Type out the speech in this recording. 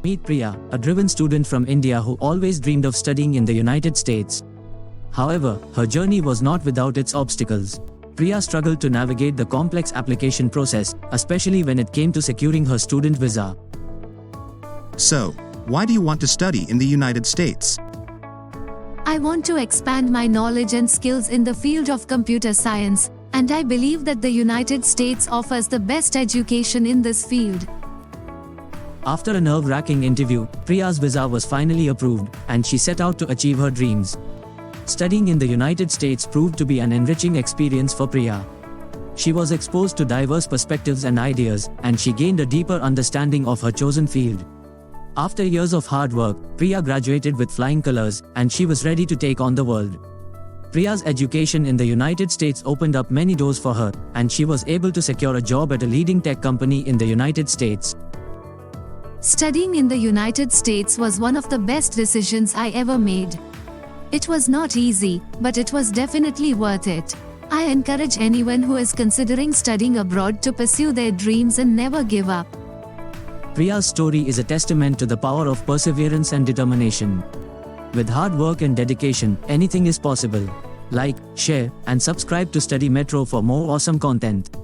Meet Priya, a driven student from India who always dreamed of studying in the United States. However, her journey was not without its obstacles. Priya struggled to navigate the complex application process, especially when it came to securing her student visa. So, why do you want to study in the United States? I want to expand my knowledge and skills in the field of computer science, and I believe that the United States offers the best education in this field. After a nerve-wracking interview, Priya's visa was finally approved, and she set out to achieve her dreams. Studying in the United States proved to be an enriching experience for Priya. She was exposed to diverse perspectives and ideas, and she gained a deeper understanding of her chosen field. After years of hard work, Priya graduated with flying colors, and she was ready to take on the world. Priya's education in the United States opened up many doors for her, and she was able to secure a job at a leading tech company in the United States. Studying in the United States was one of the best decisions I ever made. It was not easy, but it was definitely worth it. I encourage anyone who is considering studying abroad to pursue their dreams and never give up. Priya's story is a testament to the power of perseverance and determination. With hard work and dedication, anything is possible. Like, share, and subscribe to Study Metro for more awesome content.